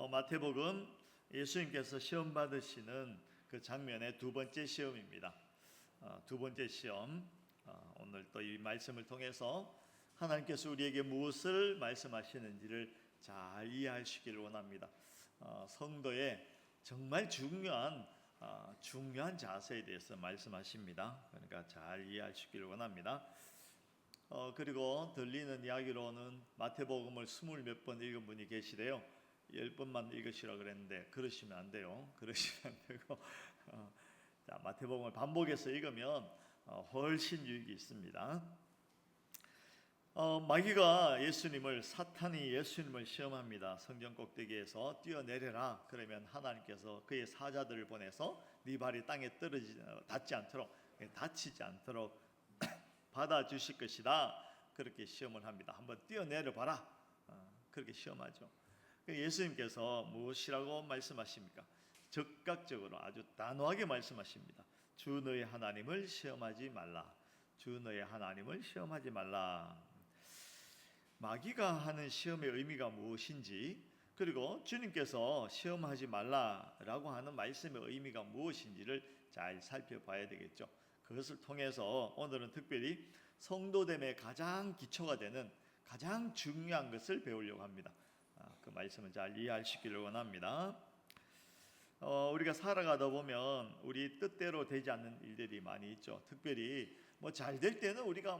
마태복음 예수님께서 시험 받으시는 그 장면의 두 번째 시험입니다. 두 번째 시험. 오늘 또 이 말씀을 통해서 하나님께서 우리에게 무엇을 말씀하시는지를 잘 이해하시기를 원합니다. 성도의 정말 중요한 자세에 대해서 말씀하십니다. 그러니까 잘 이해하시기를 원합니다. 그리고 들리는 이야기로는 마태복음을 20몇 번 읽은 분이 계시대요. 10번만 읽으시라 그랬는데 그러시면 안 돼요. 그러시면 안 되고 마태복음을 반복해서 읽으면 훨씬 유익이 있습니다. 마귀가 사탄이 예수님을 시험합니다. 성전 꼭대기에서 뛰어내려라. 그러면 하나님께서 그의 사자들을 보내서 네 발이 땅에 다치지 않도록 받아주실 것이다. 그렇게 시험을 합니다. 한번 뛰어내려 봐라. 그렇게 시험하죠. 예수님께서 무엇이라고 말씀하십니까? 즉각적으로 아주 단호하게 말씀하십니다. 주 너의 하나님을 시험하지 말라. 주 너의 하나님을 시험하지 말라. 마귀가 하는 시험의 의미가 무엇인지, 그리고 주님께서 시험하지 말라라고 하는 말씀의 의미가 무엇인지를 잘 살펴봐야 되겠죠. 그것을 통해서 오늘은 특별히 성도됨의 가장 기초가 되는 가장 중요한 것을 배우려고 합니다. 그 말씀을 잘 이해하시기를 원합니다. 우리가 살아가다 보면 우리 뜻대로 되지 않는 일들이 많이 있죠. 특별히 잘 될 때는 우리가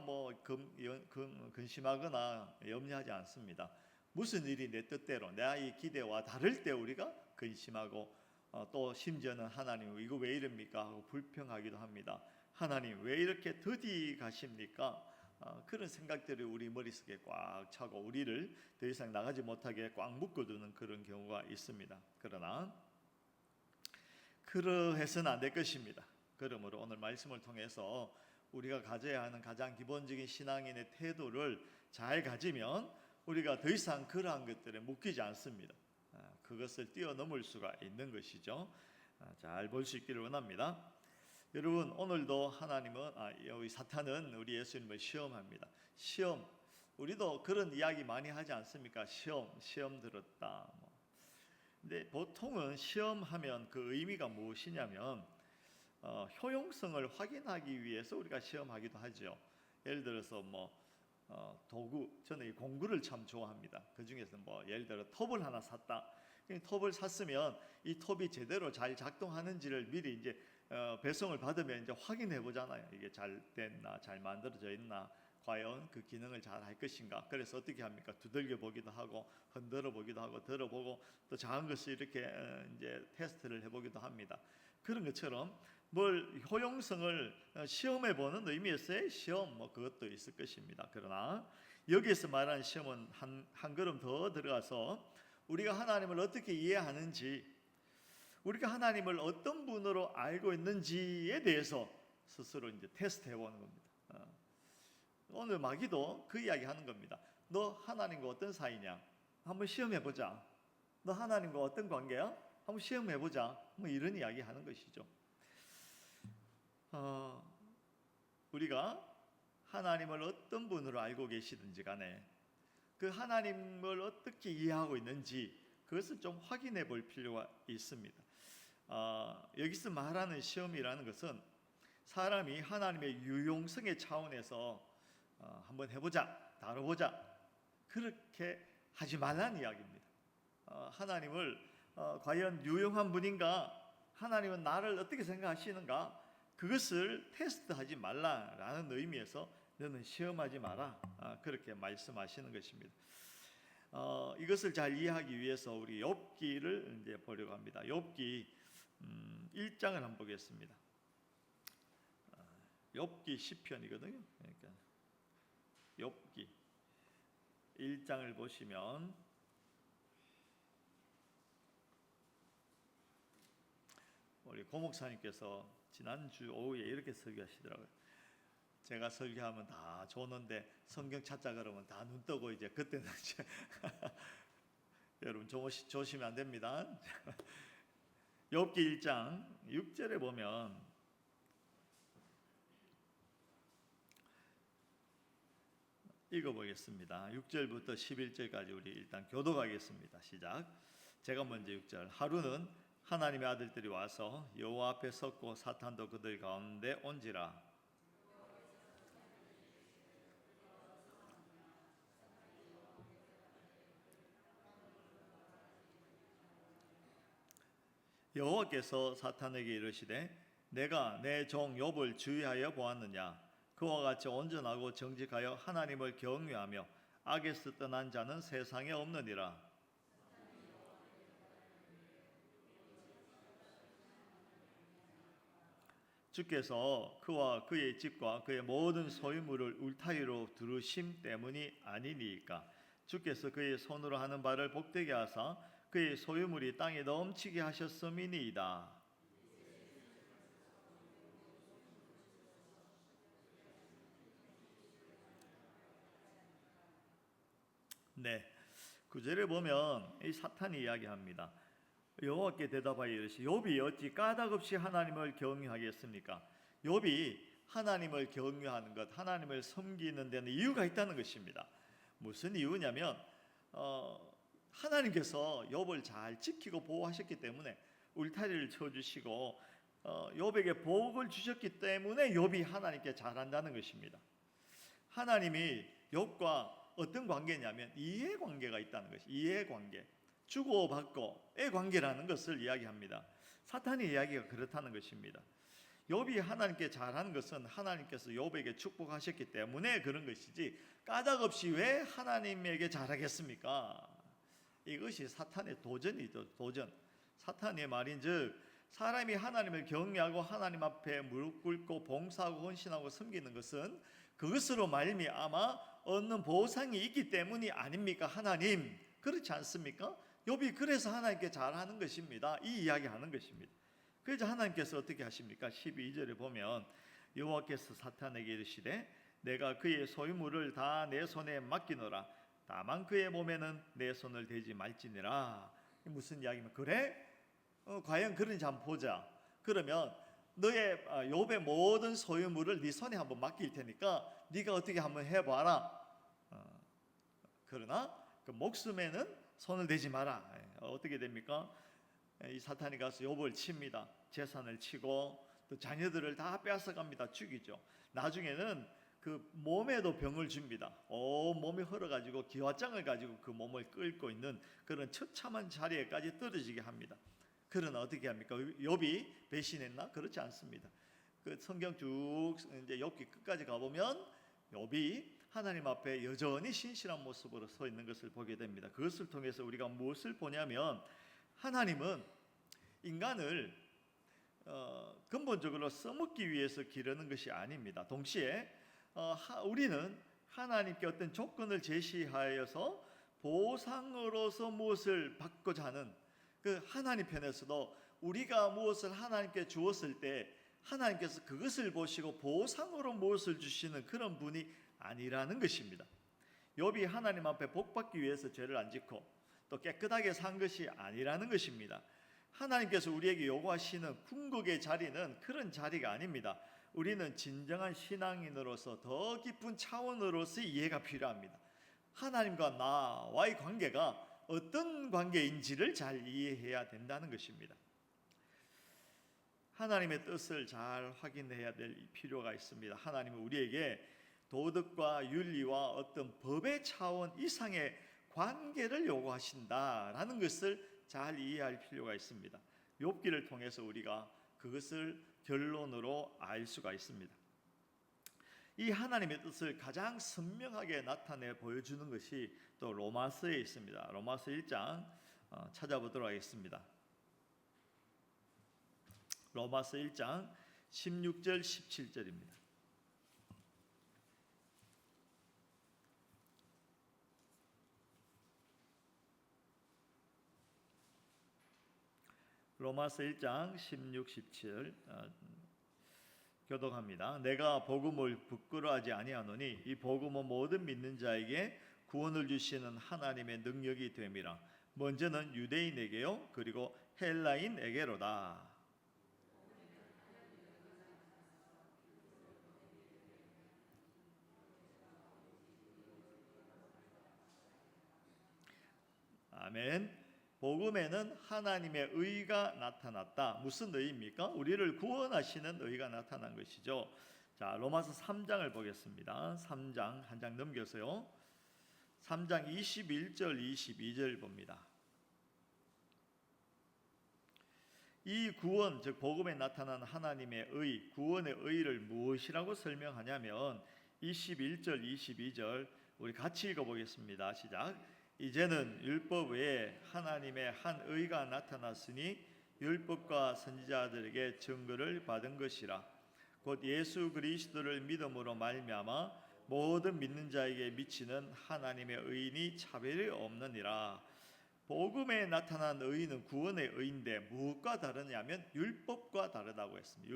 근심하거나 염려하지 않습니다. 무슨 일이 내 뜻대로 나의 기대와 다를 때 우리가 근심하고 또 심지어는 하나님 이거 왜 이럽니까 하고 불평하기도 합니다. 하나님 왜 이렇게 더디 가십니까? 그런 생각들이 우리 머릿속에 꽉 차고 우리를 더 이상 나가지 못하게 꽉 묶어두는 그런 경우가 있습니다. 그러나 그러해서는 안 될 것입니다. 그러므로 오늘 말씀을 통해서 우리가 가져야 하는 가장 기본적인 신앙인의 태도를 잘 가지면 우리가 더 이상 그러한 것들에 묶이지 않습니다. 그것을 뛰어넘을 수가 있는 것이죠. 잘 볼 수 있기를 원합니다. 여러분, 오늘도 여기 사탄은 우리 예수님을 시험합니다. 시험, 우리도 그런 이야기 많이 하지 않습니까? 시험 들었다. 근데 보통은 시험하면 그 의미가 무엇이냐면 효용성을 확인하기 위해서 우리가 시험하기도 하죠. 예를 들어서 도구, 저는 이 공구를 참 좋아합니다. 그 중에서 예를 들어 톱을 하나 샀다. 톱을 샀으면 이 톱이 제대로 잘 작동하는지를 미리 이제 배송을 받으면 이제 확인해 보잖아요. 이게 잘 됐나, 잘 만들어져 있나, 과연 그 기능을 잘 할 것인가. 그래서 어떻게 합니까? 두들겨 보기도 하고, 흔들어 보기도 하고, 들어보고, 또 작은 것을 이렇게 이제 테스트를 해보기도 합니다. 그런 것처럼 효용성을 시험해 보는 의미에서의 시험, 그것도 있을 것입니다. 그러나 여기에서 말하는 시험은 한 걸음 더 들어가서 우리가 하나님을 어떻게 이해하는지, 우리가 하나님을 어떤 분으로 알고 있는지에 대해서 스스로 이제 테스트해 보는 겁니다. 오늘 마귀도 그 이야기 하는 겁니다. 너 하나님과 어떤 사이냐? 한번 시험해 보자. 너 하나님과 어떤 관계야? 한번 시험해 보자. 이런 이야기 하는 것이죠. 우리가 하나님을 어떤 분으로 알고 계시든지 간에 그 하나님을 어떻게 이해하고 있는지 그것을 좀 확인해 볼 필요가 있습니다. 여기서 말하는 시험이라는 것은 사람이 하나님의 유용성의 차원에서 한번 해보자, 다뤄보자, 그렇게 하지 말라는 이야기입니다. 하나님을 과연 유용한 분인가, 하나님은 나를 어떻게 생각하시는가, 그것을 테스트하지 말라라는 의미에서 너는 시험하지 마라, 그렇게 말씀하시는 것입니다. 이것을 잘 이해하기 위해서 우리 욥기를 이제 보려고 합니다. 욥기 1장을 한번 보겠습니다. 욥기 시편이거든요. 그러니까 욥기 1장을 보시면 우리 고목사님께서 지난주 오후에 이렇게 설교하시더라고요. 제가 설교하면 다 좋는데 성경 찾자 그러면 다 눈 뜨고 이제 그때는 이제 여러분 조심하면 안 됩니다. 욥기 1장 6절에 보면 읽어보겠습니다. 6절부터 11절까지 우리 일단 교독하겠습니다. 시작. 제가 먼저 6절. 하루는 하나님의 아들들이 와서 여호와 앞에 섰고 사탄도 그들 가운데 온지라. 여호와께서 사탄에게 이르시되 내가 내 종 욥을 주의하여 보았느냐. 그와 같이 온전하고 정직하여 하나님을 경외하며 악에서 떠난 자는 세상에 없느니라. 주께서 그와 그의 집과 그의 모든 소유물을 울타리로 두르심 때문이 아니니까. 주께서 그의 손으로 하는 바를 복되게 하사 그의 소유물이 땅에 넘치게 하셨음이니이다. 네, 구절에 보면 이 사탄이 이야기합니다. 여호와께 대답하여 이르시 욥이 어찌 까닭없이 하나님을 경외하겠습니까? 욥이 하나님을 경외하는 것, 하나님을 섬기는 데는 이유가 있다는 것입니다. 무슨 이유냐면 하나님께서 욥을 잘 지키고 보호하셨기 때문에 울타리를 쳐주시고 욥에게 복을 주셨기 때문에 욥이 하나님께 잘한다는 것입니다. 하나님이 욥과 어떤 관계냐면 이해관계가 있다는 것이 이해관계, 주고받고의 관계라는 것을 이야기합니다. 사탄의 이야기가 그렇다는 것입니다. 욥이 하나님께 잘하는 것은 하나님께서 욥에게 축복하셨기 때문에 그런 것이지 까닭없이 왜 하나님에게 잘하겠습니까? 이것이 사탄의 도전이죠. 도전. 사탄의 말인즉 사람이 하나님을 경외하고 하나님 앞에 무릎 꿇고 봉사하고 헌신하고 섬기는 것은 그것으로 말미암아 얻는 보상이 있기 때문이 아닙니까? 하나님 그렇지 않습니까? 욥이 그래서 하나님께 잘하는 것입니다. 이 이야기하는 것입니다. 그래서 하나님께서 어떻게 하십니까? 12절에 보면 여호와께서 사탄에게 이르시되 내가 그의 소유물을 다 내 손에 맡기노라. 다만 그의 몸에는 내 손을 대지 말지니라. 무슨 이야기면 그래? 과연 그런지 한번 보자. 그러면 너의 욥의 모든 소유물을 네 손에 한번 맡길 테니까 네가 어떻게 한번 해봐라. 그러나 그 목숨에는 손을 대지 마라. 어떻게 됩니까? 이 사탄이 가서 욥을 칩니다. 재산을 치고 또 자녀들을 다 빼앗아갑니다. 죽이죠. 나중에는 그 몸에도 병을 줍니다. 온 몸이 흘러가지고 기화장을 가지고 그 몸을 끌고 있는 그런 처참한 자리에까지 떨어지게 합니다. 그러나 어떻게 합니까? 욥이 배신했나? 그렇지 않습니다. 그 성경 쭉 이제 욥기 끝까지 가보면 욥이 하나님 앞에 여전히 신실한 모습으로 서 있는 것을 보게 됩니다. 그것을 통해서 우리가 무엇을 보냐면 하나님은 인간을 근본적으로 써먹기 위해서 기르는 것이 아닙니다. 동시에 우리는 하나님께 어떤 조건을 제시하여서 보상으로서 무엇을 받고자 하는 그 하나님 편에서도 우리가 무엇을 하나님께 주었을 때 하나님께서 그것을 보시고 보상으로 무엇을 주시는 그런 분이 아니라는 것입니다. 욥이 하나님 앞에 복받기 위해서 죄를 안 짓고 또 깨끗하게 산 것이 아니라는 것입니다. 하나님께서 우리에게 요구하시는 궁극의 자리는 그런 자리가 아닙니다. 우리는 진정한 신앙인으로서 더 깊은 차원으로서의 이해가 필요합니다. 하나님과 나와의 관계가 어떤 관계인지를 잘 이해해야 된다는 것입니다. 하나님의 뜻을 잘 확인해야 될 필요가 있습니다. 하나님은 우리에게 도덕과 윤리와 어떤 법의 차원 이상의 관계를 요구하신다라는 것을 잘 이해할 필요가 있습니다. 욥기를 통해서 우리가 그것을 결론으로 알 수가 있습니다. 이 하나님의 뜻을 가장 선명하게 나타내 보여주는 것이 또 로마서에 있습니다. 로마서 1장 찾아보도록 하겠습니다. 로마서 1장 16절 17절입니다. 로마서 1장 16, 17 교독합니다. 내가 복음을 부끄러워하지 아니하노니 이 복음은 모든 믿는 자에게 구원을 주시는 하나님의 능력이 됨이라. 먼저는 유대인에게요 그리고 헬라인에게로다. 아멘. 복음에는 하나님의 의가 나타났다. 무슨 의입니까? 우리를 구원하시는 의가 나타난 것이죠. 자, 로마서 3장을 보겠습니다. 3장 한 장 넘겨서요. 3장 21절 22절 봅니다. 이 구원, 즉 복음에 나타난 하나님의 의, 구원의 의를 무엇이라고 설명하냐면 21절 22절 우리 같이 읽어보겠습니다. 시작. 이제는 율법 외에 하나님의 한 의가 나타났으니 율법과 선지자들에게 증거를 받은 것이라. 곧 예수 그리스도를 믿음으로 말미암아 모든 믿는 자에게 미치는 하나님의 의인이 차별이 없느니라. 복음에 나타난 의는 구원의 의인데 무엇과 다르냐면 율법과 다르다고 했습니다.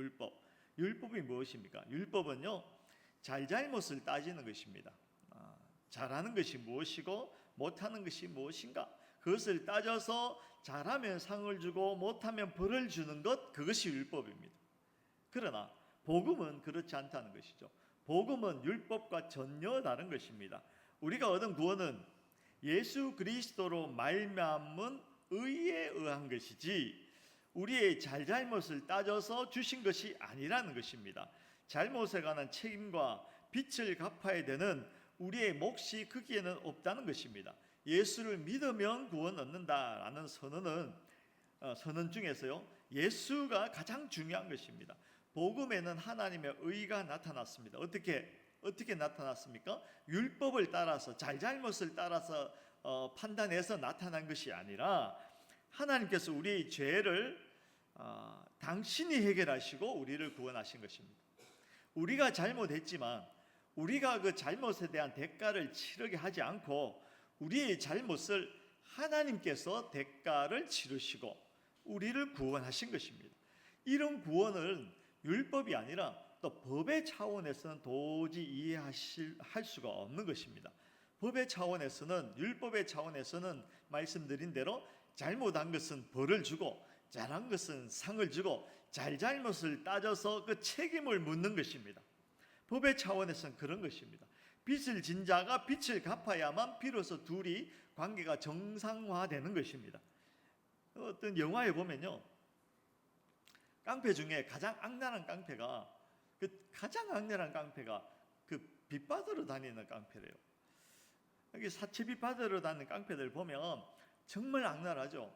율법이 무엇입니까? 율법은요, 잘잘못을 따지는 것입니다. 잘하는 것이 무엇이고 못하는 것이 무엇인가, 그것을 따져서 잘하면 상을 주고 못하면 벌을 주는 것, 그것이 율법입니다. 그러나 복음은 그렇지 않다는 것이죠. 복음은 율법과 전혀 다른 것입니다. 우리가 얻은 구원은 예수 그리스도로 말미암은 의에 의한 것이지 우리의 잘잘못을 따져서 주신 것이 아니라는 것입니다. 잘못에 관한 책임과 빚을 갚아야 되는 우리의 몫이 거기에는 없다는 것입니다. 예수를 믿으면 구원 얻는다라는 선언 중에서요, 예수가 가장 중요한 것입니다. 복음에는 하나님의 의가 나타났습니다. 어떻게 나타났습니까? 율법을 따라서, 잘잘못을 따라서 판단해서 나타난 것이 아니라 하나님께서 우리의 죄를 당신이 해결하시고 우리를 구원하신 것입니다. 우리가 잘못했지만 우리가 그 잘못에 대한 대가를 치르게 하지 않고 우리의 잘못을 하나님께서 대가를 치르시고 우리를 구원하신 것입니다. 이런 구원을 율법이 아니라 또 법의 차원에서는 도저히 이해할 수가 없는 것입니다. 법의 차원에서는, 율법의 차원에서는 말씀드린 대로 잘못한 것은 벌을 주고 잘한 것은 상을 주고 잘잘못을 따져서 그 책임을 묻는 것입니다. 법의 차원에서는 그런 것입니다. 빚을 진 자가 빚을 갚아야만 비로소 둘이 관계가 정상화되는 것입니다. 어떤 영화에 보면요, 깡패 중에 가장 악랄한 깡패가 그 빚받으러 다니는 깡패래요. 여기 사채 빚받으러 다니는 깡패들 보면 정말 악랄하죠.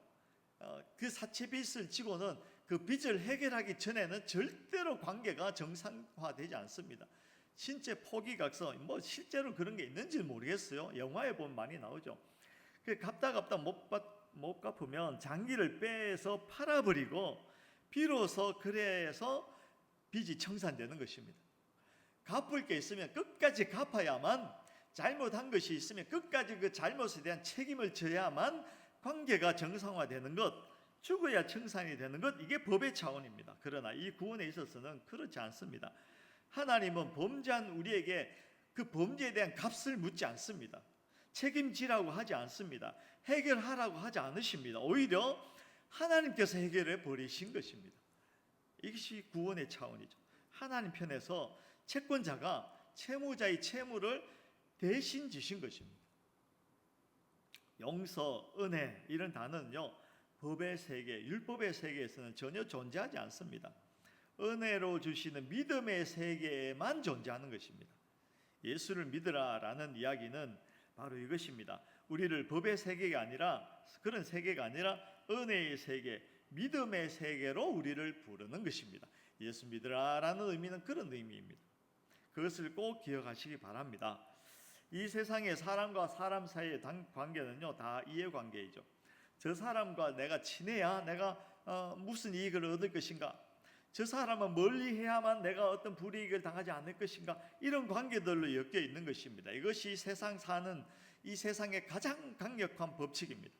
그 사채 빚을 지고는 그 빚을 해결하기 전에는 절대로 관계가 정상화되지 않습니다. 신체 포기각서, 실제로 그런 게 있는지 모르겠어요. 영화에 보면 많이 나오죠. 그 갚다 못 갚으면 장기를 빼서 팔아버리고 비로소 그래서 빚이 청산되는 것입니다. 갚을 게 있으면 끝까지 갚아야만, 잘못한 것이 있으면 끝까지 그 잘못에 대한 책임을 져야만 관계가 정상화되는 것, 죽어야 청산이 되는 것, 이게 법의 차원입니다. 그러나 이 구원에 있어서는 그렇지 않습니다. 하나님은 범죄한 우리에게 그 범죄에 대한 값을 묻지 않습니다. 책임지라고 하지 않습니다. 해결하라고 하지 않으십니다. 오히려 하나님께서 해결해 버리신 것입니다. 이것이 구원의 차원이죠. 하나님 편에서 채권자가 채무자의 채무를 대신 지신 것입니다. 용서, 은혜 이런 단어는요, 법의 세계, 율법의 세계에서는 전혀 존재하지 않습니다. 은혜로 주시는 믿음의 세계에만 존재하는 것입니다. 예수를 믿으라라는 이야기는 바로 이것입니다. 우리를 법의 세계가 아니라, 그런 세계가 아니라 은혜의 세계, 믿음의 세계로 우리를 부르는 것입니다. 예수 믿으라라는 의미는 그런 의미입니다. 그것을 꼭 기억하시기 바랍니다. 이 세상의 사람과 사람 사이의 관계는요, 다 이해관계이죠. 저 사람과 내가 친해야 내가 무슨 이익을 얻을 것인가, 저 사람은 멀리 해야만 내가 어떤 불이익을 당하지 않을 것인가, 이런 관계들로 엮여 있는 것입니다. 이것이 세상 사는 이 세상의 가장 강력한 법칙입니다.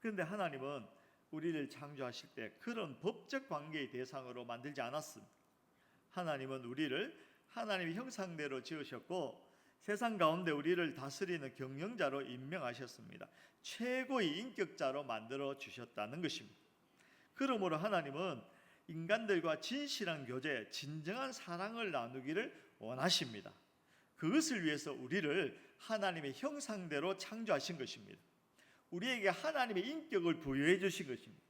그런데 하나님은 우리를 창조하실 때 그런 법적 관계의 대상으로 만들지 않았습니다. 하나님은 우리를 하나님의 형상대로 지으셨고 세상 가운데 우리를 다스리는 경영자로 임명하셨습니다. 최고의 인격자로 만들어 주셨다는 것입니다. 그러므로 하나님은 인간들과 진실한 교제, 진정한 사랑을 나누기를 원하십니다. 그것을 위해서 우리를 하나님의 형상대로 창조하신 것입니다. 우리에게 하나님의 인격을 부여해 주신 것입니다.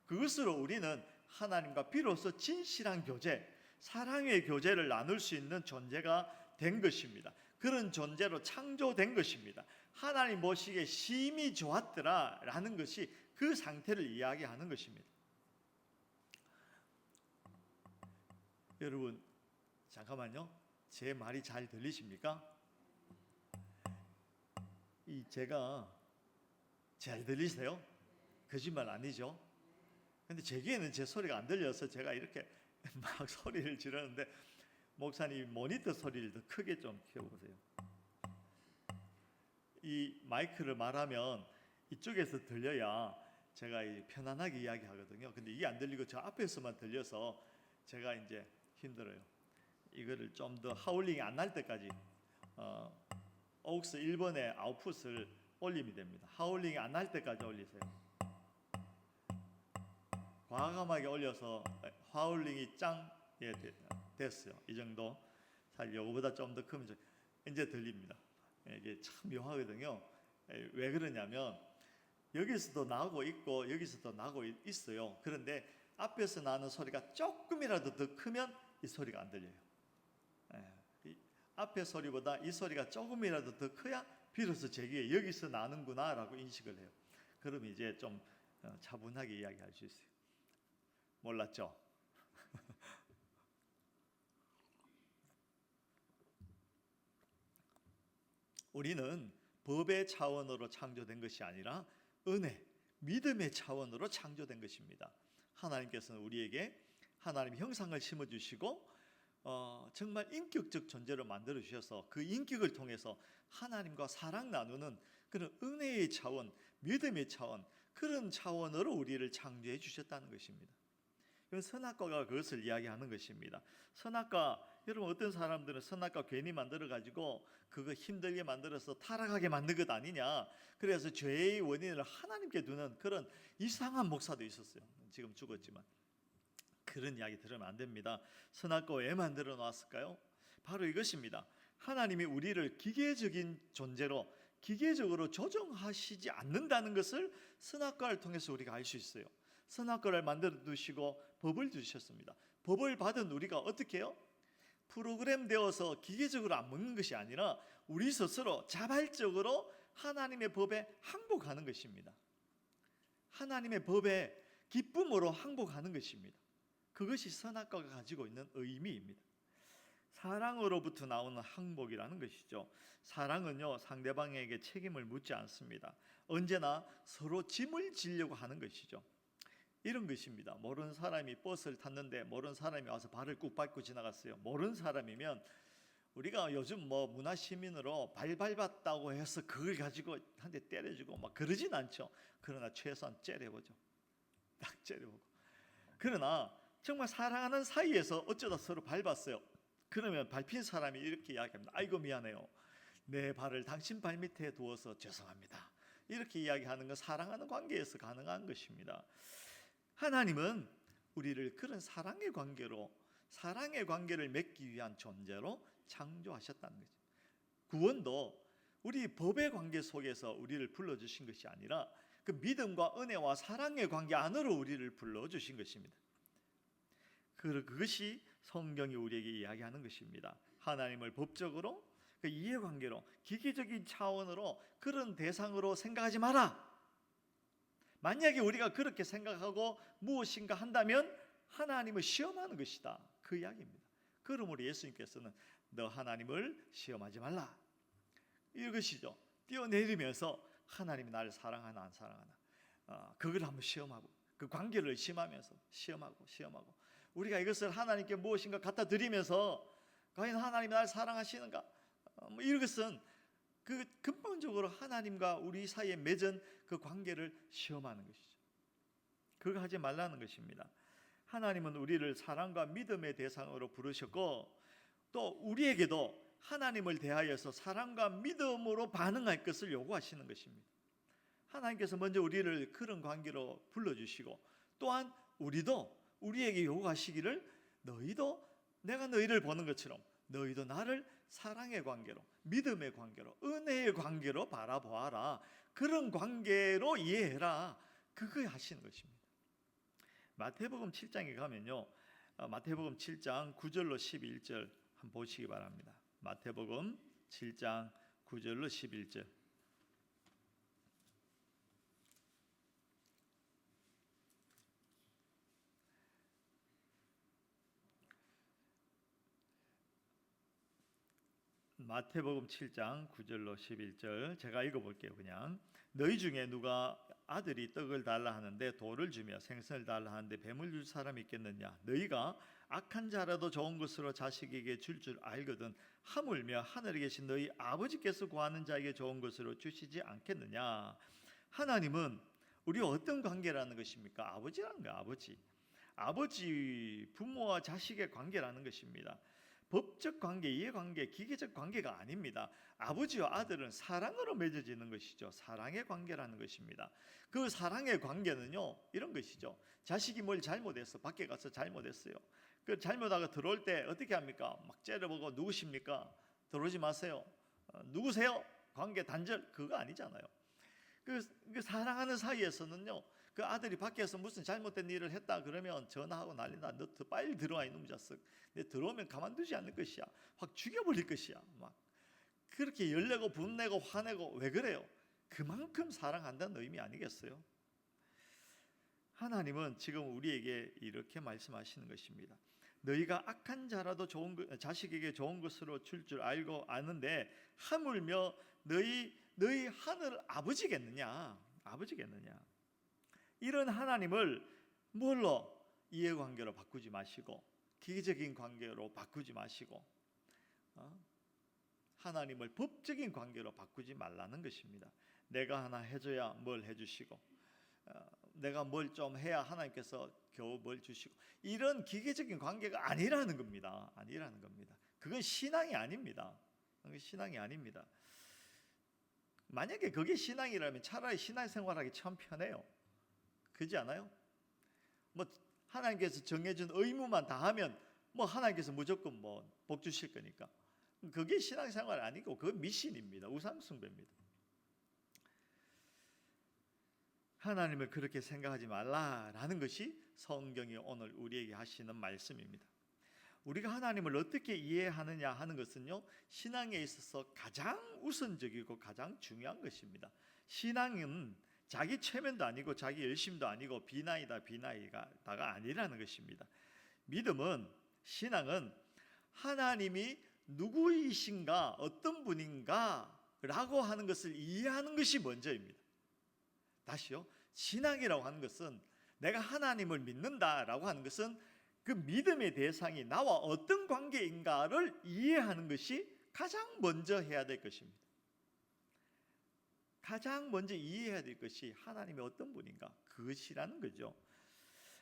그것으로 우리는 하나님과 비로소 진실한 교제, 사랑의 교제를 나눌 수 있는 존재가 된 것입니다. 그런 존재로 창조된 것입니다. 하나님 보시기에 심히 좋았더라 라는 것이 그 상태를 이야기하는 것입니다. 여러분 잠깐만요. 제 말이 잘 들리십니까? 제가 잘 들리세요? 거짓말 아니죠? 근데 제게는 제 소리가 안 들려서 제가 이렇게 막 소리를 지르는데 목사님 모니터 소리를 더 크게 좀 키워보세요. 이 마이크를 말하면 이쪽에서 들려야 제가 편안하게 이야기하거든요. 근데 이게 안 들리고 저 앞에서만 들려서 제가 이제 힘들어요. 이거를 좀 더 하울링이 안 날 때까지 오욱스 1번의 아웃풋을 올리면 됩니다. 하울링이 안 날 때까지 올리세요. 과감하게 올려서 하울링이 짱 됐어요. 이 정도. 사실 이거보다 좀 더 크면 이제 들립니다. 이게 참 묘하거든요. 왜 그러냐면 여기서도 나고 있고 여기서도 나고 있어요. 그런데 앞에서 나는 소리가 조금이라도 더 크면 이 소리가 안 들려요. 앞에 소리보다 이 소리가 조금이라도 더 커야 비로소 제 귀에 여기서 나는구나 라고 인식을 해요. 그럼 이제 좀 차분하게 이야기할 수 있어요. 몰랐죠? 우리는 법의 차원으로 창조된 것이 아니라 은혜, 믿음의 차원으로 창조된 것입니다. 하나님께서는 우리에게 하나님의 형상을 심어주시고 정말 인격적 존재로 만들어 주셔서 그 인격을 통해서 하나님과 사랑 나누는 그런 은혜의 차원, 믿음의 차원, 그런 차원으로 우리를 창조해 주셨다는 것입니다. 선악과가 그것을 이야기하는 것입니다. 선악과, 여러분 어떤 사람들은 선악과 괜히 만들어 가지고 그거 힘들게 만들어서 타락하게 만든 것 아니냐, 그래서 죄의 원인을 하나님께 두는 그런 이상한 목사도 있었어요. 지금 죽었지만. 그런 이야기 들으면 안 됩니다. 선악과 왜 만들어 놨을까요? 바로 이것입니다. 하나님이 우리를 기계적인 존재로 기계적으로 조정하시지 않는다는 것을 선악과를 통해서 우리가 알 수 있어요. 선악과를 만들어 두시고 법을 주셨습니다. 법을 받은 우리가 어떻게 해요? 프로그램 되어서 기계적으로 안 먹는 것이 아니라 우리 스스로 자발적으로 하나님의 법에 항복하는 것입니다. 하나님의 법에 기쁨으로 항복하는 것입니다. 그것이 선악과가 가지고 있는 의미입니다. 사랑으로부터 나오는 항복이라는 것이죠. 사랑은요, 상대방에게 책임을 묻지 않습니다. 언제나 서로 짐을 지려고 하는 것이죠. 이런 것입니다. 모르는 사람이 버스를 탔는데 모르는 사람이 와서 발을 꾹 밟고 지나갔어요. 모르는 사람이면 우리가 요즘 문화시민으로 발 밟았다고 해서 그걸 가지고 한 대 때려주고 막 그러진 않죠. 그러나 최소한 째려보죠. 딱 째려보고. 그러나 정말 사랑하는 사이에서 어쩌다 서로 밟았어요. 그러면 밟힌 사람이 이렇게 이야기합니다. 아이고 미안해요. 내 발을 당신 발 밑에 두어서 죄송합니다. 이렇게 이야기하는 건 사랑하는 관계에서 가능한 것입니다. 하나님은 우리를 그런 사랑의 관계를 맺기 위한 존재로 창조하셨다는 거죠. 구원도 우리 법의 관계 속에서 우리를 불러주신 것이 아니라 그 믿음과 은혜와 사랑의 관계 안으로 우리를 불러주신 것입니다. 그것이 성경이 우리에게 이야기하는 것입니다. 하나님을 법적으로, 그 이해관계로, 기계적인 차원으로 그런 대상으로 생각하지 마라. 만약에 우리가 그렇게 생각하고 무엇인가 한다면 하나님을 시험하는 것이다. 그 이야기입니다. 그러므로 예수님께서는 너 하나님을 시험하지 말라. 이것이죠. 뛰어내리면서 하나님이 나를 사랑하나 안 사랑하나, 그걸 한번 시험하고 그 관계를 의심하면서 시험하고 우리가 이것을 하나님께 무엇인가 갖다 드리면서 과연 하나님이 나를 사랑하시는가, 이것은 그 근본적으로 하나님과 우리 사이에 맺은 그 관계를 시험하는 것이죠. 그거 하지 말라는 것입니다. 하나님은 우리를 사랑과 믿음의 대상으로 부르셨고 또 우리에게도 하나님을 대하여서 사랑과 믿음으로 반응할 것을 요구하시는 것입니다. 하나님께서 먼저 우리를 그런 관계로 불러주시고 또한 우리에게 요구하시기를 너희도 내가 너희를 보는 것처럼 너희도 나를 사랑의 관계로, 믿음의 관계로, 은혜의 관계로 바라보아라. 그런 관계로 이해해라. 그거 하시는 것입니다. 마태복음 7장에 가면요, 마태복음 7장 9절로 11절 한번 보시기 바랍니다. 마태복음 7장 9절로 11절. 마태복음 7장 9절로 11절 제가 읽어볼게요. 그냥 너희 중에 누가 아들이 떡을 달라 하는데 돌을 주며 생선을 달라 하는데 뱀을 줄 사람이 있겠느냐? 너희가 악한 자라도 좋은 것으로 자식에게 줄 알거든 하물며 하늘에 계신 너희 아버지께서 구하는 자에게 좋은 것으로 주시지 않겠느냐? 하나님은 우리 어떤 관계라는 것입니까? 아버지라는 거예요. 아버지 부모와 자식의 관계라는 것입니다. 법적 관계, 이해관계, 기계적 관계가 아닙니다. 아버지와 아들은 사랑으로 맺어지는 것이죠. 사랑의 관계라는 것입니다. 그 사랑의 관계는요, 이런 것이죠. 자식이 뭘 잘못했어. 밖에 가서 잘못했어요. 그 잘못하고 들어올 때 어떻게 합니까? 막 째려보고 누구십니까? 들어오지 마세요. 누구세요? 관계 단절, 그거 아니잖아요. 그 사랑하는 사이에서는요, 그 아들이 밖에서 무슨 잘못된 일을 했다 그러면 전화하고 난리나. 너 더 빨리 들어와 이놈 자식. 내 들어오면 가만두지 않을 것이야. 확 죽여버릴 것이야. 막 그렇게 열내고 분내고 화내고. 왜 그래요? 그만큼 사랑한다는 의미 아니겠어요? 하나님은 지금 우리에게 이렇게 말씀하시는 것입니다. 너희가 악한 자라도 자식에게 좋은 것으로 줄 알고 아는데 하물며 너희 하늘 아버지겠느냐? 이런 하나님을 뭘로? 이해관계로 바꾸지 마시고 기계적인 관계로 바꾸지 마시고 하나님을 법적인 관계로 바꾸지 말라는 것입니다. 내가 하나 해줘야 뭘 해주시고 내가 뭘 좀 해야 하나님께서 겨우 뭘 주시고 이런 기계적인 관계가 아니라는 겁니다. 그건 신앙이 아닙니다. 만약에 그게 신앙이라면 차라리 신앙생활하기 참 편해요. 그렇지 않아요? 뭐 하나님께서 정해준 의무만 다 하면 뭐 하나님께서 무조건 뭐 복 주실 거니까. 그게 신앙생활 아니고 그건 미신입니다. 우상숭배입니다. 하나님을 그렇게 생각하지 말라라는 것이 성경이 오늘 우리에게 하시는 말씀입니다. 우리가 하나님을 어떻게 이해하느냐 하는 것은요, 신앙에 있어서 가장 우선적이고 가장 중요한 것입니다. 신앙은 자기 체면도 아니고 자기 열심도 아니고 비나이다가 아니라는 것입니다. 신앙은 하나님이 누구이신가, 어떤 분인가 라고 하는 것을 이해하는 것이 먼저입니다. 다시요, 신앙이라고 하는 것은 내가 하나님을 믿는다라고 하는 것은 그 믿음의 대상이 나와 어떤 관계인가를 이해하는 것이 가장 먼저 해야 될 것입니다. 가장 먼저 이해해야 될 것이 하나님이 어떤 분인가, 그것이라는 거죠.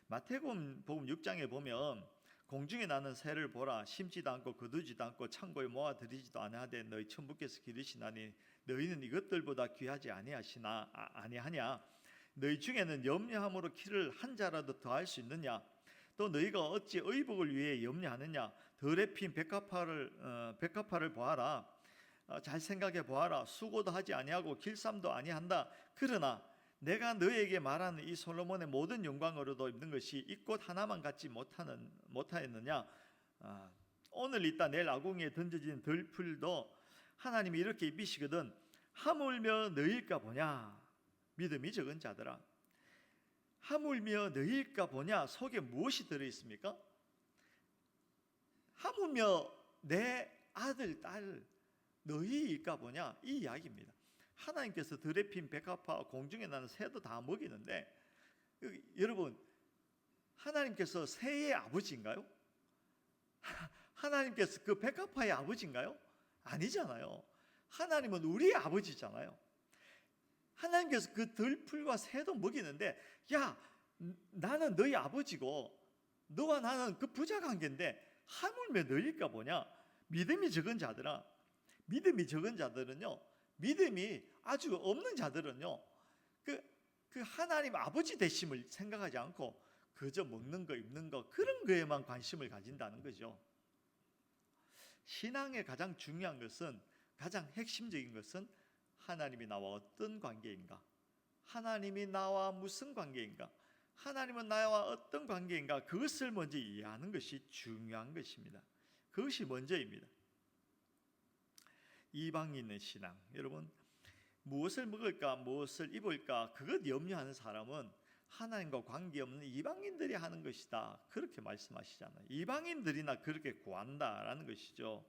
마태복음 6장에 보면 공중에 나는 새를 보라. 심지도 않고 거두지도 않고 창고에 모아들이지도 아니하되 너희 천부께서 기르시나니 너희는 이것들보다 귀하지 아니하냐? 너희 중에는 염려함으로 키를 한 자라도 더할 수 있느냐? 또 너희가 어찌 의복을 위해 염려하느냐? 덜에 핀 백합화를 보아라. 잘 생각해 보아라. 수고도 하지 아니하고 길쌈도 아니한다. 그러나 내가 너에게 말하는 이 솔로몬의 모든 영광으로도 입는 것이 이 꽃 하나만 갖지 못하였느냐? 오늘 있다 내일 아궁이에 던져진 들풀도 하나님이 이렇게 입히시거든 하물며 너희일까 보냐? 믿음이 적은 자들아, 하물며 너희일까 보냐? 속에 무엇이 들어있습니까? 하물며 내 아들, 딸 너희일까 보냐? 이 이야기입니다. 하나님께서 들에 핀 백합화, 공중에 나는 새도 다 먹이는데, 여러분, 하나님께서 새의 아버지인가요? 하나님께서 그 백합화의 아버지인가요? 아니잖아요. 하나님은 우리의 아버지잖아요. 하나님께서 그 들풀과 새도 먹이는데, 야, 나는 너희 아버지고 너와 나는 그 부자 관계인데 하물며 너희일까 보냐? 믿음이 적은 자들은요, 믿음이 아주 없는 자들은요, 그 하나님 아버지 되심을 생각하지 않고 그저 먹는 거, 입는 거, 그런 거에만 관심을 가진다는 거죠. 신앙의 가장 중요한 것은, 가장 핵심적인 것은 하나님이 나와 어떤 관계인가? 하나님이 나와 무슨 관계인가? 하나님은 나와 어떤 관계인가? 그것을 먼저 이해하는 것이 중요한 것입니다. 그것이 먼저입니다. 이방인의 신앙, 여러분 무엇을 먹을까, 무엇을 입을까 그것 염려하는 사람은 하나님과 관계없는 이방인들이 하는 것이다, 그렇게 말씀하시잖아요. 이방인들이나 그렇게 구한다라는 것이죠.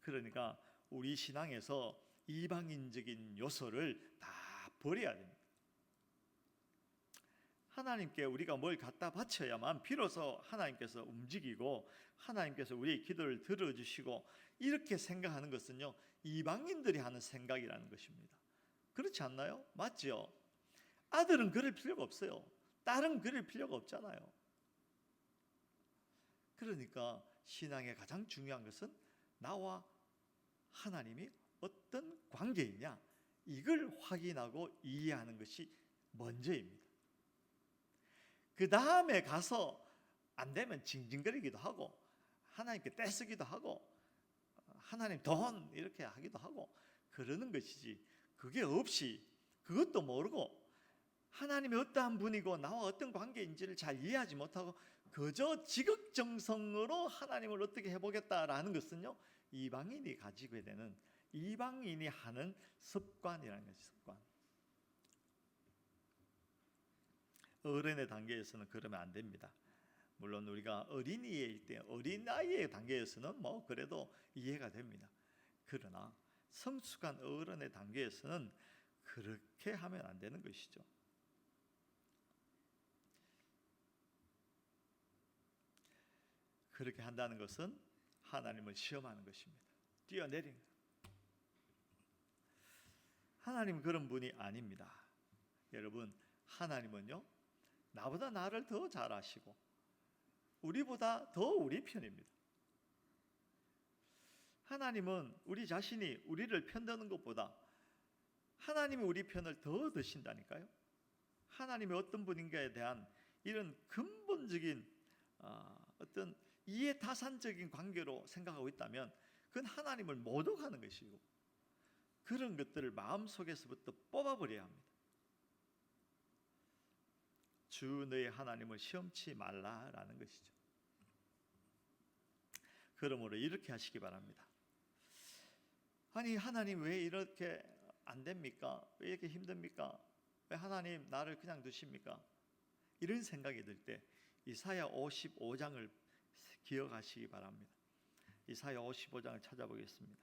그러니까 우리 신앙에서 이방인적인 요소를 다 버려야 됩니다. 하나님께 우리가 뭘 갖다 바쳐야만 비로소 하나님께서 움직이고 하나님께서 우리의 기도를 들어주시고, 이렇게 생각하는 것은요 이방인들이 하는 생각이라는 것입니다. 그렇지 않나요? 맞죠? 아들은 그럴 필요가 없어요. 딸은 그럴 필요가 없잖아요. 그러니까 신앙의 가장 중요한 것은 나와 하나님이 어떤 관계이냐, 이걸 확인하고 이해하는 것이 먼저입니다. 그 다음에 가서 안 되면 징징거리기도 하고 하나님께 떼쓰기도 하고 하나님 돈 이렇게 하기도 하고 그러는 것이지, 그게 없이 그것도 모르고 하나님이 어떠한 분이고 나와 어떤 관계인지를 잘 이해하지 못하고 그저 지극정성으로 하나님을 어떻게 해보겠다라는 것은요 이방인이 가지게 되는, 이방인이 하는 습관이라는 것이 습관. 어른의 단계에서는 그러면 안 됩니다. 물론 우리가 어린이일 때, 어린아이의 단계에서는 뭐 그래도 이해가 됩니다. 그러나 성숙한 어른의 단계에서는 그렇게 하면 안 되는 것이죠. 그렇게 한다는 것은 하나님을 시험하는 것입니다. 뛰어내린. 하나님은 그런 분이 아닙니다. 여러분, 하나님은요 나보다 나를 더 잘 아시고 우리보다 더 우리 편입니다. 하나님은 우리 자신이 우리를 편드는 것보다 하나님이 우리 편을 더 드신다니까요. 하나님이 어떤 분인가에 대한 이런 근본적인 어떤 이해타산적인 관계로 생각하고 있다면 그건 하나님을 모독하는 것이고, 그런 것들을 마음속에서부터 뽑아버려야 합니다. 주 너의 하나님을 시험치 말라라는 것이죠. 그러므로 이렇게 하시기 바랍니다. 아니 하나님 왜 이렇게 안 됩니까? 왜 이렇게 힘듭니까? 왜 하나님 나를 그냥 두십니까? 이런 생각이 들 때 이사야 55장을 기억하시기 바랍니다. 이사야 55장을 찾아보겠습니다.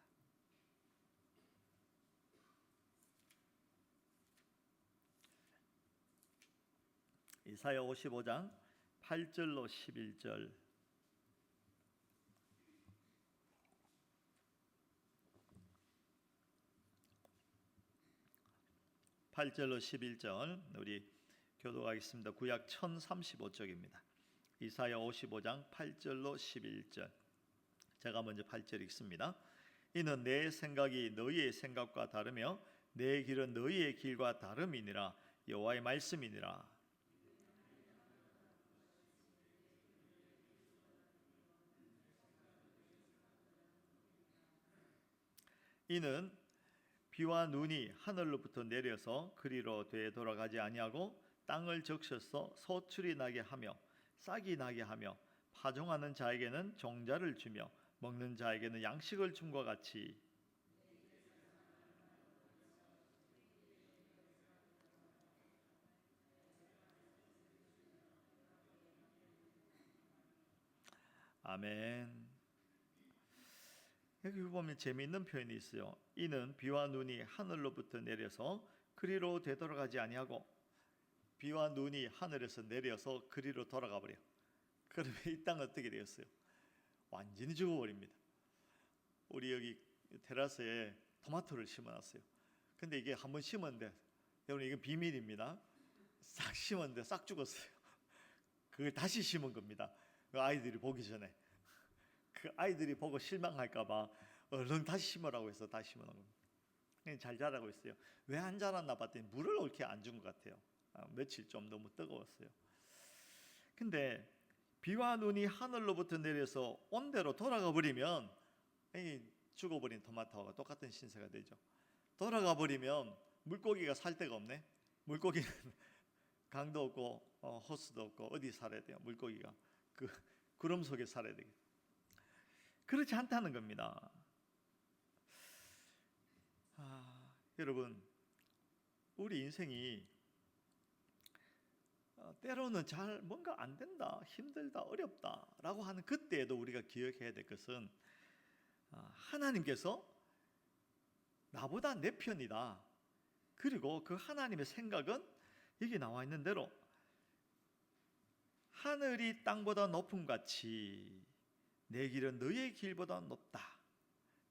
이사야 55장 8절로 11절. (8절로 11절) 우리 교독하겠습니다. 구약 1035쪽입니다. 이사야 55장 8절로 11절. 제가 먼저 8절 읽습니다. 이는 내 생각이 너희의 생각과 다르며 내 길은 너희의 길과 다름이니라. 여호와의 말씀이니라. 이는 비와 눈이 하늘로부터 내려서 그리로 되돌아가지 아니하고 땅을 적셔서 소출이 나게 하며 싹이 나게 하며 파종하는 자에게는 종자를 주며 먹는 자에게는 양식을 줌과 같이. 아멘. 여기 보면 재미있는 표현이 있어요. 이는 비와 눈이 하늘로부터 내려서 그리로 되돌아가지 아니하고, 비와 눈이 하늘에서 내려서 그리로 돌아가 버려. 그러면 이 땅은 어떻게 되었어요? 완전히 죽어버립니다. 우리 여기 테라스에 토마토를 심어놨어요. 근데 이게 한번 심었는데, 여러분 이건 비밀입니다. 싹 심었는데 싹 죽었어요. 그걸 다시 심은 겁니다. 그 아이들이 보기 전에. 그 아이들이 보고 실망할까봐 얼른 다시 심으라고 해서 다시 심어놓은 겁니다. 잘 자라고 있어요. 왜 안 자랐나 봤더니 물을 옳게 안 준 것 같아요. 며칠 좀 너무 뜨거웠어요. 근데 비와 눈이 하늘로부터 내려서 온대로 돌아가 버리면 죽어버린 토마토와 똑같은 신세가 되죠. 돌아가 버리면 물고기가 살 데가 없네. 물고기는 강도 없고 호수도 없고 어디 살아야 돼요? 물고기가 그 구름 속에 살아야 되겠죠. 그렇지 않다는 겁니다. 여러분, 우리 인생이 때로는 잘 뭔가 안 된다, 힘들다, 어렵다라고 하는 그때에도 우리가 기억해야 될 것은 하나님께서 나보다 내 편이다. 그리고 그 하나님의 생각은 여기 나와 있는 대로 하늘이 땅보다 높음 같이 내 길은 너의 길보다 높다.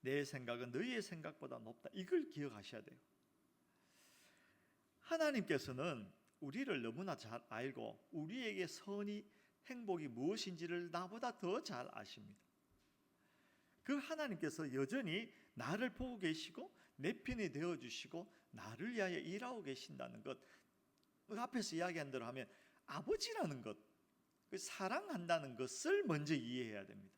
내 생각은 너의 생각보다 높다. 이걸 기억하셔야 돼요. 하나님께서는 우리를 너무나 잘 알고 우리에게 선이 행복이 무엇인지를 나보다 더 잘 아십니다. 그 하나님께서 여전히 나를 보고 계시고 내 편이 되어주시고 나를 위하여 일하고 계신다는 것, 앞에서 이야기한 대로 하면 아버지라는 것, 사랑한다는 것을 먼저 이해해야 됩니다.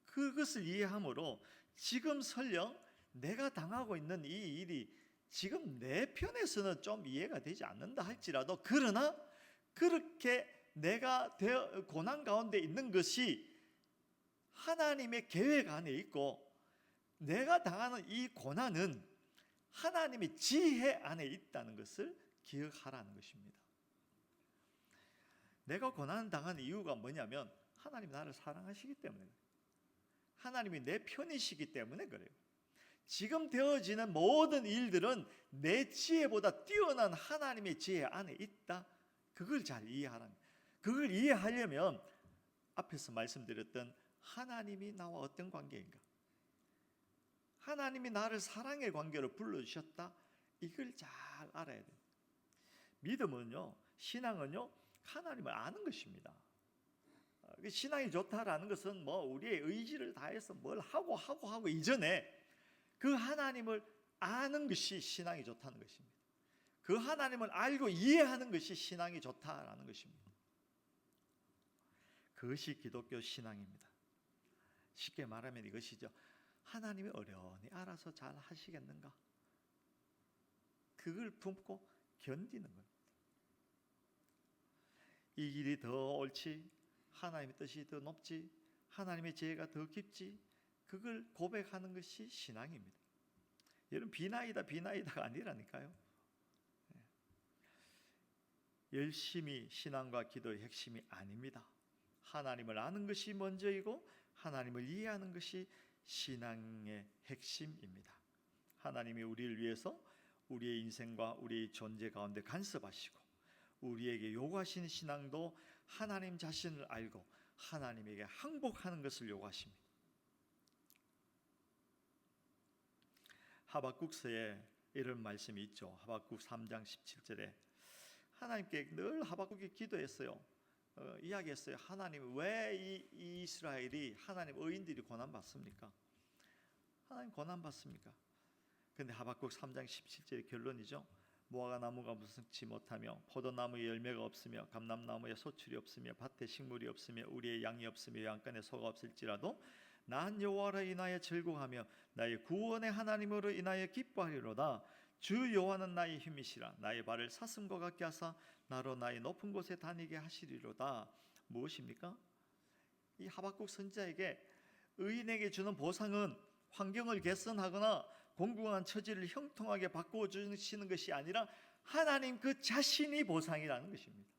그것을 이해함으로 지금 설령 내가 당하고 있는 이 일이 지금 내 편에서는 좀 이해가 되지 않는다 할지라도, 그러나 그렇게 내가 고난 가운데 있는 것이 하나님의 계획 안에 있고 내가 당하는 이 고난은 하나님의 지혜 안에 있다는 것을 기억하라는 것입니다. 내가 고난을 당하는 이유가 뭐냐면 하나님이 나를 사랑하시기 때문에, 하나님이 내 편이시기 때문에 그래요. 지금 되어지는 모든 일들은 내 지혜보다 뛰어난 하나님의 지혜 안에 있다. 그걸 잘 이해하라는 거예요. 그걸 이해하려면 앞에서 말씀드렸던 하나님이 나와 어떤 관계인가, 하나님이 나를 사랑의 관계로 불러주셨다, 이걸 잘 알아야 돼요. 믿음은요, 신앙은요, 하나님을 아는 것입니다. 신앙이 좋다라는 것은 뭐 우리의 의지를 다해서 뭘 하고 이전에 그 하나님을 아는 것이 신앙이 좋다는 것입니다. 그 하나님을 알고 이해하는 것이 신앙이 좋다라는 것입니다. 그것이 기독교 신앙입니다. 쉽게 말하면 이것이죠. 하나님이 어련히 알아서 잘 하시겠는가? 그걸 품고 견디는 겁니다. 이 길이 더 옳지, 하나님의 뜻이 더 높지, 하나님의 지혜가 더 깊지, 그걸 고백하는 것이 신앙입니다. 여러분, 비나이다가 아니라니까요. 열심히 신앙과 기도의 핵심이 아닙니다. 하나님을 아는 것이 먼저이고 하나님을 이해하는 것이 신앙의 핵심입니다. 하나님이 우리를 위해서 우리의 인생과 우리의 존재 가운데 간섭하시고 우리에게 요구하시는 신앙도 하나님 자신을 알고 하나님에게 항복하는 것을 요구하십니다. 하박국서에 이런 말씀이 있죠. 하박국 3장 17절에 하나님께 늘 하박국이 기도했어요. 이야기했어요. 하나님, 왜 이 이스라엘이, 하나님 의인들이 고난받습니까? 하나님 고난받습니까? 근데 하박국 3장 17절의 결론이죠. 무화과 나무가 무성치 못하며 포도나무에 열매가 없으며 감람나무에 소출이 없으며 밭에 식물이 없으며 우리의 양이 없으며 양간에 소가 없을지라도 난 여호와로 인하여 즐거워하며 나의 구원의 하나님으로 인하여 기뻐하리로다. 주 여호와는 나의 힘이시라. 나의 발을 사슴과 같게 하사 나로 나의 높은 곳에 다니게 하시리로다. 무엇입니까? 이 하박국 선지자에게 의인에게 주는 보상은 환경을 개선하거나 공공한 처지를 형통하게 바꾸어 주시는 것이 아니라 하나님 그 자신이 보상이라는 것입니다.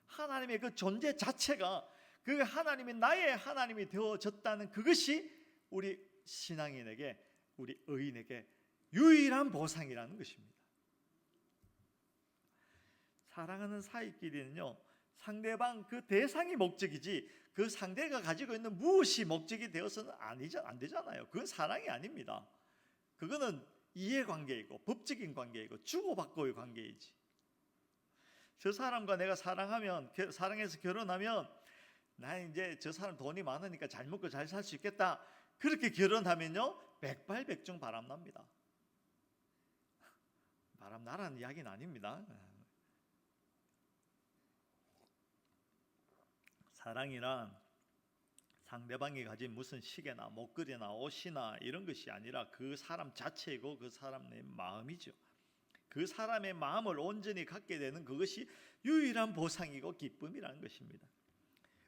하나님의 그 존재 자체가 그 하나님이 나의 하나님이 되어졌다는 그것이 우리 신앙인에게, 우리 의인에게 유일한 보상이라는 것입니다. 사랑하는 사이끼리는요, 상대방 그 대상이 목적이지 그 상대가 가지고 있는 무엇이 목적이 되어서는 안 되잖아요. 그건 사랑이 아닙니다. 그거는 이해관계이고 법적인 관계이고 주고받고의 관계이지. 저 사람과 내가 사랑해서 결혼하면 나 이제 저 사람 돈이 많으니까 잘 먹고 잘 살 수 있겠다, 그렇게 결혼하면요 백발백중 바람납니다. 바람나라는 이야기는 아닙니다. 상대방이 가진 무슨 시계나 목걸이나 옷이나 이런 것이 아니라 그 사람 자체이고 그 사람의 마음이죠. 그 사람의 마음을 온전히 갖게 되는 그것이 유일한 보상이고 기쁨이라는 것입니다.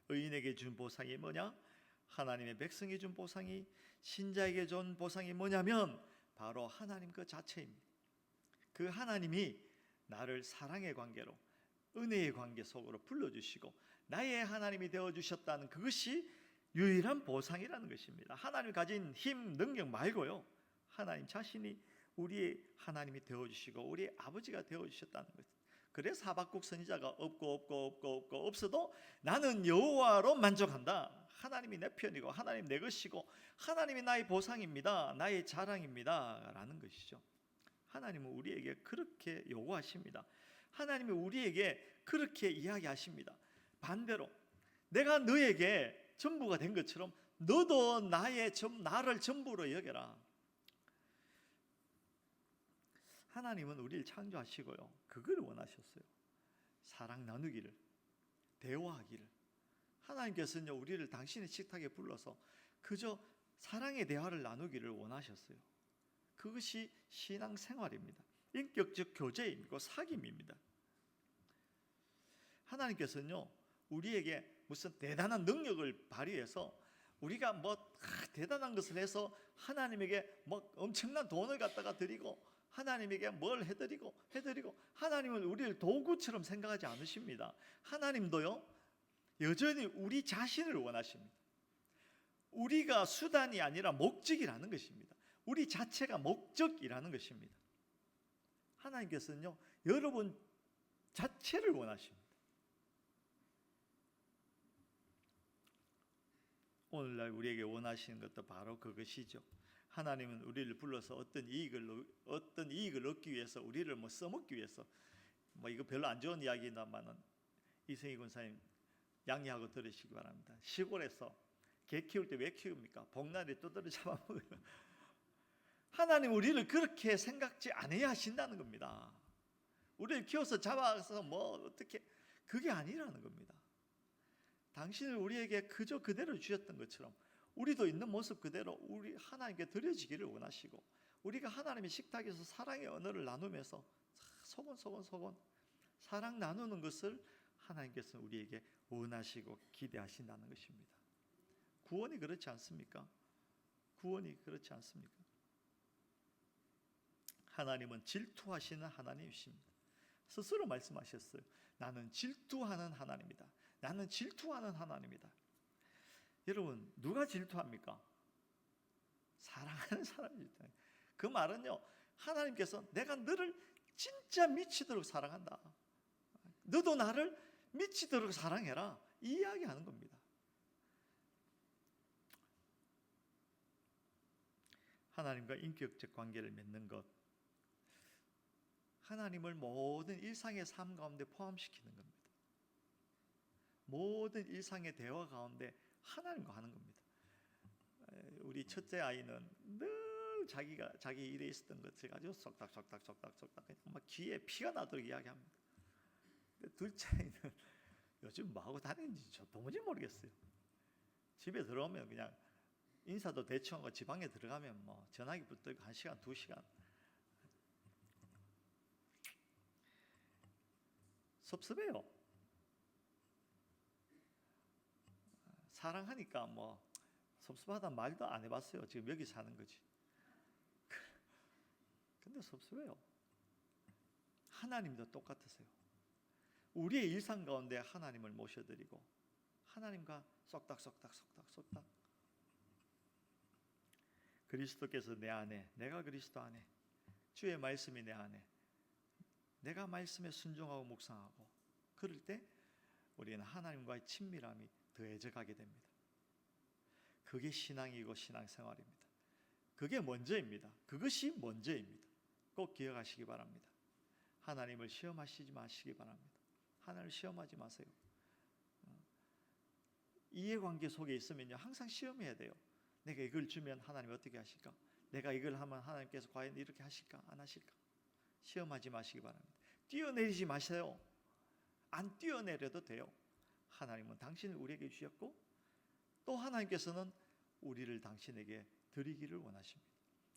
의인에게 준 보상이 뭐냐? 하나님의 백성이 준 보상이, 신자에게 준 보상이 뭐냐면 바로 하나님 그 자체입니다. 그 하나님이 나를 사랑의 관계로, 은혜의 관계 속으로 불러주시고 나의 하나님이 되어주셨다는 그것이 유일한 보상이라는 것입니다. 하나님이 가진 힘, 능력 말고요, 하나님 자신이 우리의 하나님이 되어주시고 우리의 아버지가 되어주셨다는 것. 그래서 하박국 선지자가 없고 없어도 나는 여호와로 만족한다. 하나님이 내 편이고 하나님 내 것이고 하나님이 나의 보상입니다, 나의 자랑입니다 라는 것이죠. 하나님은 우리에게 그렇게 요구하십니다. 하나님이 우리에게 그렇게 이야기하십니다. 반대로 내가 너에게 전부가 된 것처럼 너도 나를 전부로 여겨라. 하나님은 우리를 창조하시고요, 그걸 원하셨어요. 사랑 나누기를, 대화하기를. 하나님께서는 우리를 당신의 식탁에 불러서 그저 사랑의 대화를 나누기를 원하셨어요. 그것이 신앙생활입니다. 인격적 교제이고 사귐입니다. 하나님께서는요, 우리에게 무슨 대단한 능력을 발휘해서 우리가 대단한 것을 해서 하나님에게 엄청난 돈을 갖다가 드리고 하나님에게 뭘 해드리고 하나님은 우리를 도구처럼 생각하지 않으십니다. 하나님도요, 여전히 우리 자신을 원하십니다. 우리가 수단이 아니라 목적이라는 것입니다. 우리 자체가 목적이라는 것입니다. 하나님께서는요, 여러분 자체를 원하십니다. 오늘날 우리에게 원하시는 것도 바로 그것이죠. 하나님은 우리를 불러서 어떤 이익을 얻기 위해서, 우리를 써먹기 위해서, 이거 별로 안 좋은 이야기다만은 이승희 군사님 양해하고 들으시기 바랍니다. 시골에서 개 키울 때 왜 키웁니까? 복날에 두드려 잡아먹어요. 하나님 우리를 그렇게 생각지 않아야 하신다는 겁니다. 우리를 키워서 잡아서 어떻게, 그게 아니라는 겁니다. 당신을 우리에게 그저 그대로 주셨던 것처럼 우리도 있는 모습 그대로 우리 하나님께 드려지기를 원하시고, 우리가 하나님의 식탁에서 사랑의 언어를 나누면서 소곤소곤 사랑 나누는 것을 하나님께서는 우리에게 원하시고 기대하신다는 것입니다. 구원이 그렇지 않습니까? 구원이 그렇지 않습니까? 하나님은 질투하시는 하나님이십니다. 스스로 말씀하셨어요. 나는 질투하는 하나님이다. 나는 질투하는 하나님이다. 여러분, 누가 질투합니까? 사랑하는 사람이 질투해요. 그 말은요, 하나님께서 내가 너를 진짜 미치도록 사랑한다, 너도 나를 미치도록 사랑해라, 이 이야기하는 겁니다. 하나님과 인격적 관계를 맺는 것, 하나님을 모든 일상의 삶 가운데 포함시키는 겁니다. 모든 일상의 대화 가운데 하나님과 하는 겁니다. 우리 첫째 아이는 늘 자기 일에 있었던 것을 가지고 속닥 막 귀에 피가 나도록 이야기합니다. 둘째 아이는 요즘 뭐하고 다니는지 저 도무지 모르겠어요. 집에 들어오면 그냥 인사도 대충 하고 지방에 들어가면 전화기 붙들고 1시간 2시간 섭섭해요. 사랑하니까 섭섭하다는 말도 안 해봤어요. 지금 여기 사는 거지. 근데 섭섭해요. 하나님도 똑같으세요. 우리의 일상 가운데 하나님을 모셔드리고 하나님과 쏙닥 그리스도께서 내 안에, 내가 그리스도 안에, 주의 말씀이 내 안에, 내가 말씀에 순종하고 묵상하고 그럴 때 우리는 하나님과의 친밀함이 더해져 가게 됩니다. 그게 신앙이고 신앙생활입니다. 그게 먼저입니다. 그것이 먼저입니다. 꼭 기억하시기 바랍니다. 하나님을 시험하시지 마시기 바랍니다. 하나님을 시험하지 마세요. 이해관계 속에 있으면요, 항상 시험해야 돼요. 내가 이걸 주면 하나님 어떻게 하실까? 내가 이걸 하면 하나님께서 과연 이렇게 하실까? 안 하실까? 시험하지 마시기 바랍니다. 뛰어내리지 마세요. 안 뛰어내려도 돼요. 하나님은 당신을 우리에게 주셨고 또 하나님께서는 우리를 당신에게 드리기를 원하십니다.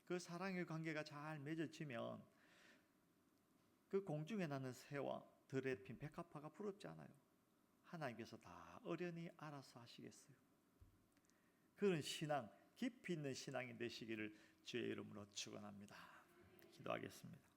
그 사랑의 관계가 잘 맺어지면 그 공중에 나는 새와 들에 핀 백합화가 부럽지 않아요. 하나님께서 다 어련히 알아서 하시겠어요. 그런 신앙, 깊이 있는 신앙이 되시기를 주의 이름으로 축원합니다. 기도하겠습니다.